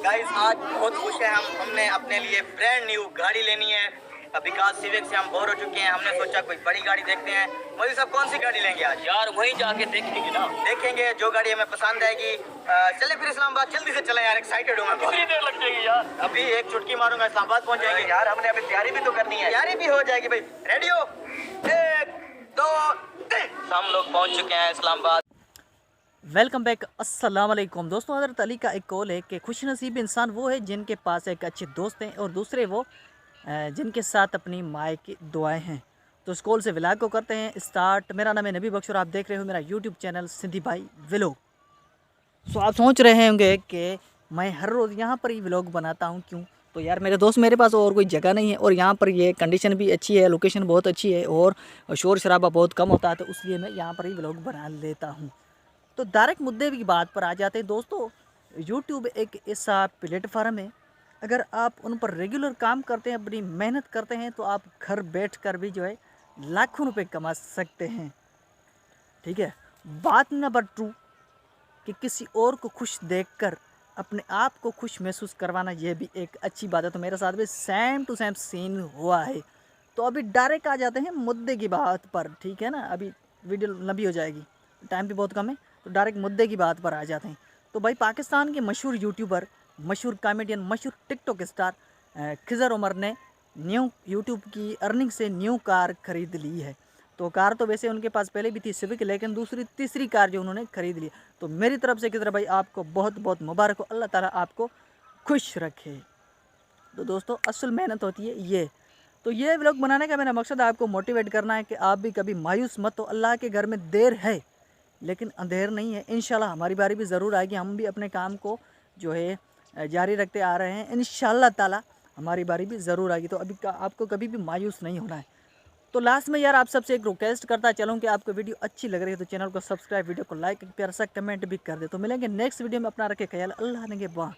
Guys आज बहुत खुश है हमने अपने लिए ब्रांड न्यू गाड़ी लेनी है। विकास सिविक से हम बोर हो चुके हैं। हमने सोचा कोई बड़ी गाड़ी देखते हैं। मोदी साहब कौन सी गाड़ी लेंगे आज? यार वहीं जाके देखेंगे ना। देखेंगे जो गाड़ी हमें पसंद आएगी। चले फिर इस्लामाबाद जल्दी से चले यार, एक्साइटेड हूँ मैं बहुत। कितनी देर लग जाएगी यार? अभी एक चुटकी मारूंगा इस्लामाबाद पहुंच जाएंगे। यार हमने अभी तैयारी भी तो करनी है। तैयारी भी हो जाएगी भाई। रेडी हो? 1 2 3। हम लोग पहुंच चुके हैं इस्लामाबाद। Welcome back. अस्सलाम वालेकुम दोस्तों। हज़रत अली का एक कौल है कि खुश नसीब इंसान वो है जिनके पास एक अच्छे दोस्त हैं और दूसरे वो जिनके साथ अपनी माए की दुआएं हैं। तो इस कौल से व्लॉग को करते हैं स्टार्ट। मेरा नाम है नबी बख्श और आप देख रहे हो मेरा यूट्यूब चैनल सिंधी भाई व्लॉग। सो आप सोच रहे होंगे कि मैं हर रोज़ यहाँ पर ही व्लॉग बनाता हूँ, क्यों? तो यार मेरे दोस्त, मेरे पास और कोई जगह नहीं है और यहाँ पर ये कंडीशन भी अच्छी है, लोकेशन बहुत अच्छी है और शोर शराबा बहुत कम होता है, तो इसलिए मैं यहाँ पर ही व्लॉग बना लेता हूँ। तो डायरेक्ट मुद्दे की बात पर आ जाते हैं दोस्तों। यूट्यूब एक ऐसा प्लेटफार्म है, अगर आप उन पर रेगुलर काम करते हैं, अपनी मेहनत करते हैं, तो आप घर बैठकर भी जो है लाखों रुपए कमा सकते हैं। ठीक है। बात नंबर 2 कि किसी और को खुश देखकर अपने आप को खुश महसूस करवाना, ये भी एक अच्छी बात है। तो मेरे साथ भी सेम टू सेम सीन हुआ है। तो अभी डायरेक्ट आ जाते हैं मुद्दे की बात पर, ठीक है ना? अभी वीडियो लंबी हो जाएगी, टाइम भी बहुत कम है, तो डायरेक्ट मुद्दे की बात पर आ जाते हैं। तो भाई पाकिस्तान के मशहूर यूट्यूबर, मशहूर कॉमेडियन, मशहूर टिकटॉक स्टार खिज़र उमर ने न्यू यूट्यूब की अर्निंग से न्यू कार ख़रीद ली है। तो कार तो वैसे उनके पास पहले भी थी सिविक, लेकिन दूसरी तीसरी कार जो उन्होंने ख़रीद ली। तो मेरी तरफ से खिज़र भाई आपको बहुत बहुत मुबारक हो, अल्लाह ताला आपको खुश रखे। तो दोस्तों असल मेहनत होती है ये। तो ये व्लॉग बनाने का मेरा मकसद आपको मोटिवेट करना है कि आप भी कभी मायूस मत हो। अल्लाह के घर में देर है लेकिन अंधेर नहीं है। इंशाल्लाह हमारी बारी भी ज़रूर आएगी। हम भी अपने काम को जो है जारी रखते आ रहे हैं। इंशाल्लाह ताला हमारी बारी भी ज़रूर आएगी। तो अभी आपको कभी भी मायूस नहीं होना है। तो लास्ट में यार आप सबसे एक रिक्वेस्ट करता चलूँ कि आपको वीडियो अच्छी लग रही है तो चैनल को सब्सक्राइब, वीडियो को लाइक, प्यारा सा कमेंट भी कर दे। तो मिलेंगे नेक्स्ट वीडियो में। अपना रखे ख्याल। अल्लाह ने के बात।